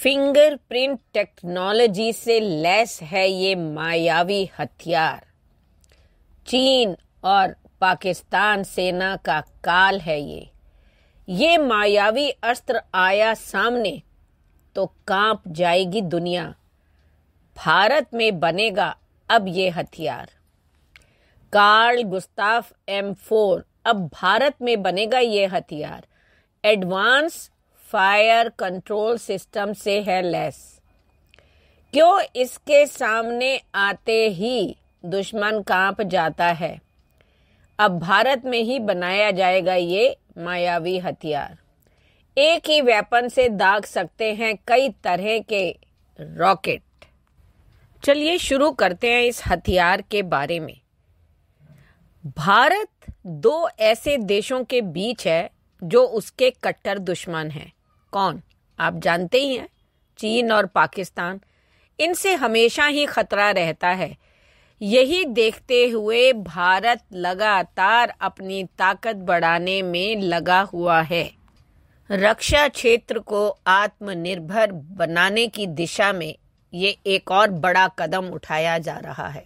Fingerprint technology से lace है ये मायावी हथियार। चीन और पाकिस्तान सेना का काल है ये मायावी अस्त्र आया सामने तो कांप जाएगी दुनिया। भारत में बनेगा अब ये हथियार। कार्ल गुस्ताफ M4 अब भारत में बनेगा ये हथियार। एडवांस फायर कंट्रोल सिस्टम से है लैस। क्यों इसके सामने आते ही दुश्मन कांप जाता है। अब भारत में ही बनाया जाएगा ये मायावी हथियार। एक ही वेपन से दाग सकते हैं कई तरह के रॉकेट। चलिए शुरू करते हैं इस हथियार के बारे में। भारत दो ऐसे देशों के बीच है जो उसके कट्टर दुश्मन हैं। कौन? आप जानते ही हैं, चीन और पाकिस्तान। इनसे हमेशा ही खतरा रहता है। यही देखते हुए भारत लगातार अपनी ताकत बढ़ाने में लगा हुआ है। रक्षा क्षेत्र को आत्मनिर्भर बनाने की दिशा में ये एक और बड़ा कदम उठाया जा रहा है।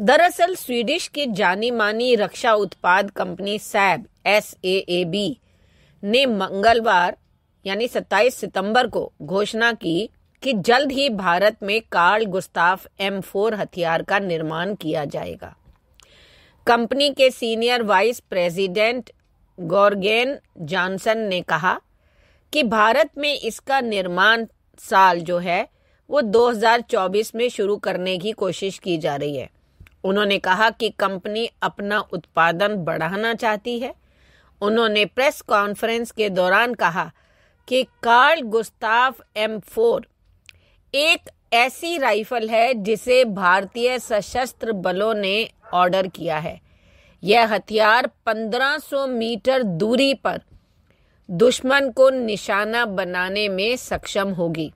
दरअसल स्वीडिश की जानी मानी रक्षा उत्पाद कंपनी SAAB ने मंगलवार यानी 27 सितंबर को घोषणा की कि जल्द ही भारत में कार्ल गुस्ताफ M4 हथियार का निर्माण किया जाएगा। कंपनी के सीनियर वाइस प्रेसिडेंट गॉर्गेन जॉनसन ने कहा कि भारत में इसका निर्माण साल जो है वो 2024 में शुरू करने की कोशिश की जा रही है। उन्होंने कहा कि कंपनी अपना उत्पादन बढ़ाना चाहती है। उन्होंने प्रेस कॉन्फ्रेंस के दौरान कहा कि कार्ल गुस्ताफ M4 एक ऐसी राइफल है जिसे भारतीय सशस्त्र बलों ने ऑर्डर किया है। यह हथियार 1500 मीटर दूरी पर दुश्मन को निशाना बनाने में सक्षम होगी।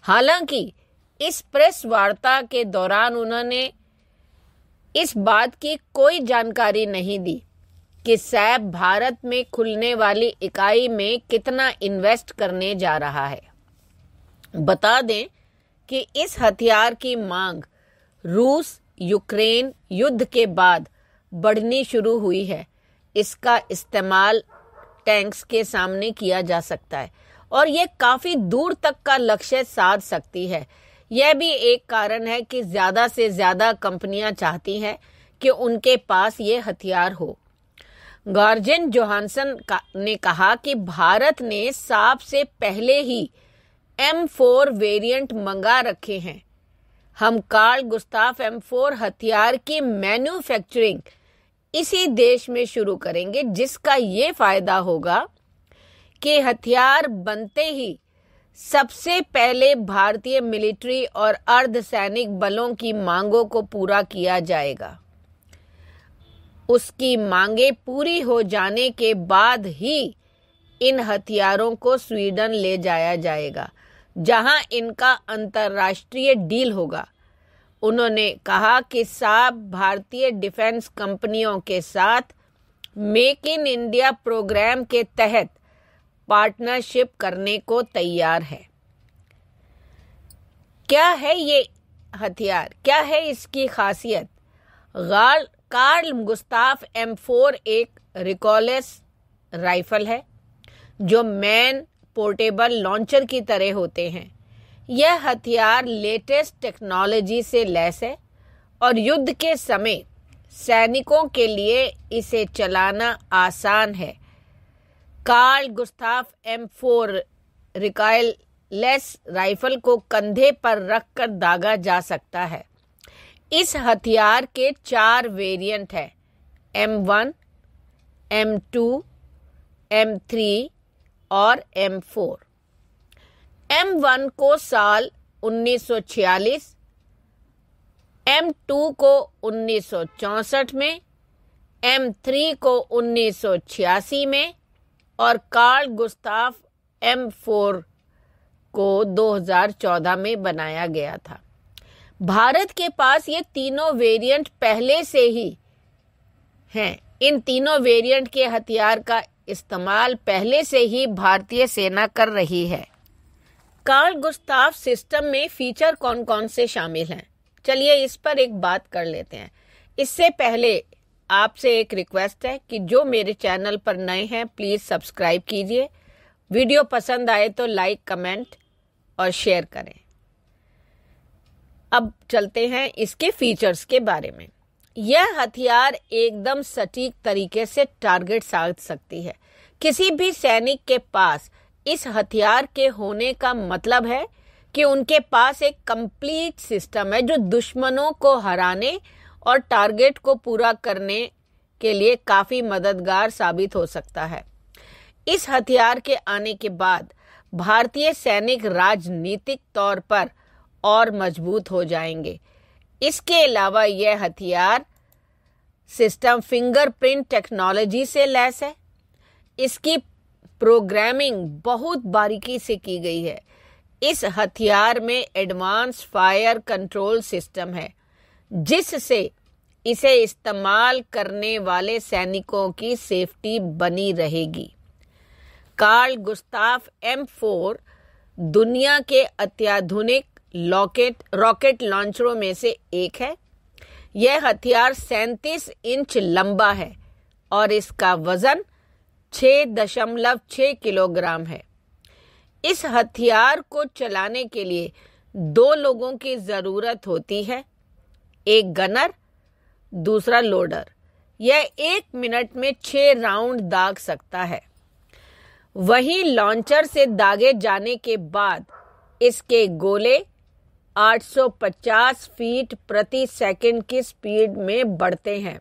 हालांकि इस प्रेस वार्ता के दौरान उन्होंने इस बात की कोई जानकारी नहीं दी कि सैब भारत में खुलने वाली इकाई में कितना इन्वेस्ट करने जा रहा है। बता दें कि इस हथियार की मांग रूस यूक्रेन युद्ध के बाद बढ़नी शुरू हुई है। इसका इस्तेमाल टैंक्स के सामने किया जा सकता है और यह काफी दूर तक का लक्ष्य साध सकती है। यह भी एक कारण है कि ज्यादा से ज्यादा कंपनियां चाहती हैं कि उनके पास ये हथियार हो। गॉर्गेन जोहानसन ने कहा कि भारत ने साब से पहले ही M4 वेरिएंट मंगा रखे हैं। हम कार्ल गुस्ताफ M4 हथियार की मैन्युफैक्चरिंग इसी देश में शुरू करेंगे, जिसका ये फायदा होगा कि हथियार बनते ही सबसे पहले भारतीय मिलिट्री और अर्धसैनिक बलों की मांगों को पूरा किया जाएगा। उसकी मांगे पूरी हो जाने के बाद ही इन हथियारों को स्वीडन ले जाया जाएगा, जहां इनका अंतर्राष्ट्रीय डील होगा। उन्होंने कहा कि साब भारतीय डिफेंस कंपनियों के साथ मेक इन इंडिया प्रोग्राम के तहत पार्टनरशिप करने को तैयार है। क्या है ये हथियार? क्या है इसकी खासियत? कार्ल गुस्ताफ M4 एक रिकॉललेस राइफल है जो मैन पोर्टेबल लॉन्चर की तरह होते हैं। यह हथियार लेटेस्ट टेक्नोलॉजी से लैस है और युद्ध के समय सैनिकों के लिए इसे चलाना आसान है। Carl Gustaf M4 recoilless rifle को कंधे पर रखकर दागा जा सकता है। इस हथियार के 4 वेरिएंट हैं, M1, M2, M3 और M4। M1 को साल 1946, M2 को 1964 में, M3 को 1986 में और कार्ल गुस्ताफ M4 को 2014 में बनाया गया था। भारत के पास ये तीनों वेरिएंट पहले से ही हैं। इन तीनों वेरिएंट के हथियार का इस्तेमाल पहले से ही भारतीय सेना कर रही है। कार्ल गुस्ताव सिस्टम में फीचर कौन कौन से शामिल हैं, चलिए इस पर एक बात कर लेते हैं। इससे पहले आपसे एक रिक्वेस्ट है कि जो मेरे चैनल पर नए हैं प्लीज़ सब्सक्राइब कीजिए, वीडियो पसंद आए तो लाइक, कमेंट और शेयर करें। अब चलते हैं इसके फीचर्स के बारे में। यह हथियार एकदम सटीक तरीके से टारगेट साध सकती है। किसी भी सैनिक के पास इस हथियार के होने का मतलब है कि उनके पास एक कंप्लीट सिस्टम है जो दुश्मनों को हराने और टारगेट को पूरा करने के लिए काफी मददगार साबित हो सकता है। इस हथियार के आने के बाद भारतीय सैनिक राजनीतिक तौर पर और मजबूत हो जाएंगे। इसके अलावा यह हथियार सिस्टम फिंगरप्रिंट टेक्नोलॉजी से लैस है। इसकी प्रोग्रामिंग बहुत बारीकी से की गई है। इस हथियार में एडवांस फायर कंट्रोल सिस्टम है जिससे इसे इस्तेमाल करने वाले सैनिकों की सेफ्टी बनी रहेगी। कार्ल गुस्ताव M4 दुनिया के अत्याधुनिक रॉकेट लॉन्चरों में से एक है। यह हथियार 37 इंच लंबा है और इसका वजन 6.6 किलोग्राम है। इस हथियार को चलाने के लिए 2 लोगों की जरूरत होती है, एक गनर, दूसरा लोडर। यह 1 मिनट में 6 राउंड दाग सकता है। वहीं लॉन्चर से दागे जाने के बाद इसके गोले 850 फीट प्रति सेकंड की स्पीड में बढ़ते हैं।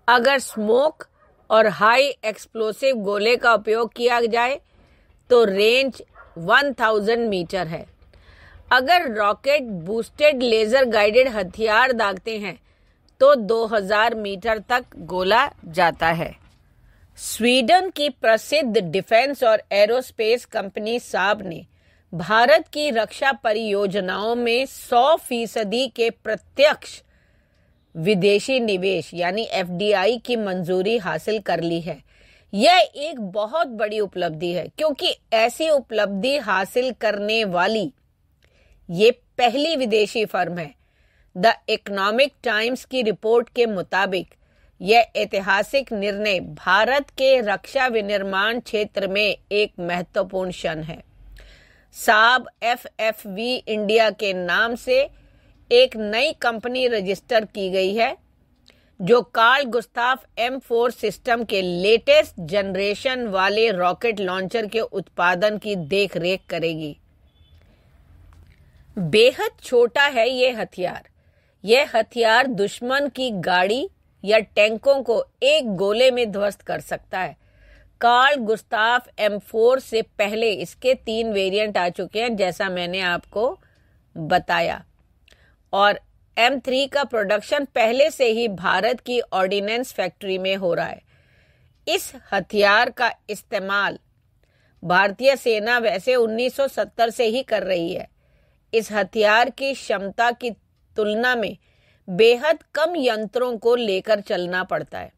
अगर स्मोक और हाई एक्सप्लोसिव गोले का उपयोग किया जाए तो रेंज 1000 मीटर है। अगर रॉकेट बूस्टेड लेजर गाइडेड हथियार दागते हैं तो 2000 मीटर तक गोला जाता है। स्वीडन की प्रसिद्ध डिफेंस और एरोस्पेस कंपनी साब ने भारत की रक्षा परियोजनाओं में 100% के प्रत्यक्ष विदेशी निवेश यानी FDI की मंजूरी हासिल कर ली है। यह एक बहुत बड़ी उपलब्धि है क्योंकि ऐसी उपलब्धि हासिल करने वाली ये पहली विदेशी फर्म है। द इकोनॉमिक टाइम्स की रिपोर्ट के मुताबिक यह ऐतिहासिक निर्णय भारत के रक्षा विनिर्माण क्षेत्र में एक महत्वपूर्ण क्षण है। साब FFV इंडिया के नाम से एक नई कंपनी रजिस्टर की गई है जो कार्ल गुस्ताव M4 सिस्टम के लेटेस्ट जनरेशन वाले रॉकेट लॉन्चर के उत्पादन की देखरेख करेगी। बेहद छोटा है यह हथियार दुश्मन की गाड़ी या टैंकों को एक गोले में ध्वस्त कर सकता है। कार्ल गुस्ताव M4 से पहले इसके 3 वेरिएंट आ चुके हैं जैसा मैंने आपको बताया, और M3 का प्रोडक्शन पहले से ही भारत की ऑर्डिनेंस फैक्ट्री में हो रहा है। इस हथियार का इस्तेमाल भारतीय सेना वैसे 1970 से ही कर रही है। इस हथियार की क्षमता की तुलना में बेहद कम यंत्रों को लेकर चलना पड़ता है।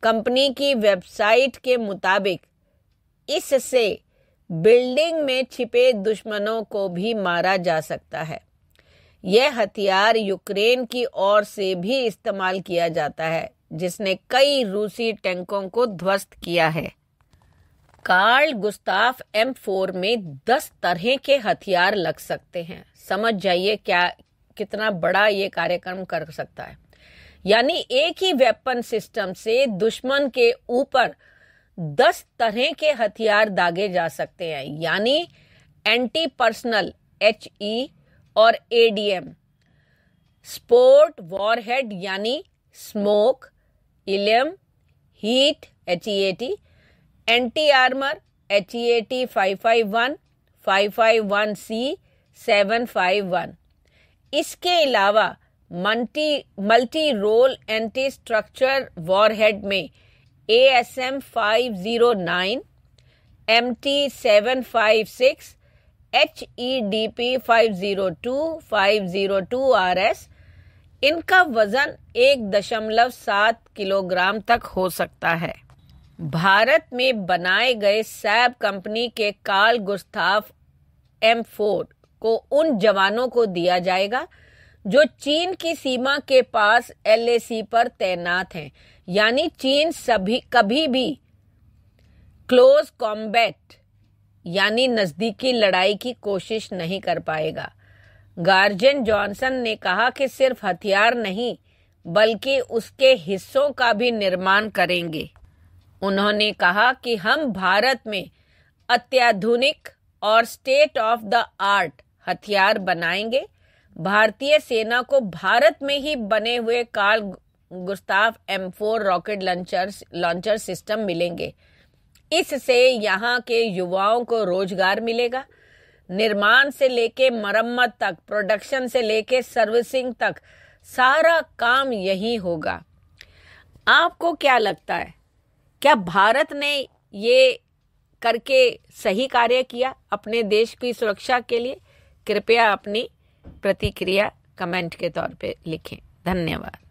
कंपनी की वेबसाइट के मुताबिक इससे बिल्डिंग में छिपे दुश्मनों को भी मारा जा सकता है। यह हथियार यूक्रेन की ओर से भी इस्तेमाल किया जाता है जिसने कई रूसी टैंकों को ध्वस्त किया है। कार्ल गुस्ताव M4 में 10 तरह के हथियार लग सकते हैं। समझ जाइए कितना बड़ा ये कार्यक्रम कर सकता है। यानी एक ही वेपन सिस्टम से दुश्मन के ऊपर 10 तरह के हथियार दागे जा सकते हैं, यानी एंटी पर्सनल HE और ADM, स्पोर्ट वॉरहेड यानी smoke, illum, heat HEAT, anti armour HEAT 551, 551C, 751। इसके अलावा multi role anti structure warhead में ASM 509, MT 756, HEDP 502, 502RS। इनका वजन 1.7 किलोग्राम तक हो सकता है। भारत में बनाए गए सैब कंपनी के कार्ल गुस्ताव M4 को उन जवानों को दिया जाएगा जो चीन की सीमा के पास LAC पर तैनात हैं, यानी चीन कभी भी क्लोज कॉम्बैट यानी नजदीकी लड़ाई की कोशिश नहीं कर पाएगा। गार्जन जॉनसन ने कहा कि सिर्फ हथियार नहीं बल्कि उसके हिस्सों का भी निर्माण करेंगे। उन्होंने कहा कि हम भारत में अत्याधुनिक और स्टेट ऑफ द आर्ट हथियार बनाएंगे। भारतीय सेना को भारत में ही बने हुए Carl Gustav M4 rocket launcher system मिलेंगे। इससे यहाँ के युवाओं को रोजगार मिलेगा। निर्माण से लेके मरम्मत तक, प्रोडक्शन से लेके सर्विसिंग तक सारा काम यही होगा। आपको क्या लगता है, क्या भारत ने ये करके सही कार्य किया अपने देश की सुरक्षा के लिए? कृपया अपनी प्रतिक्रिया कमेंट के तौर पे लिखें। धन्यवाद।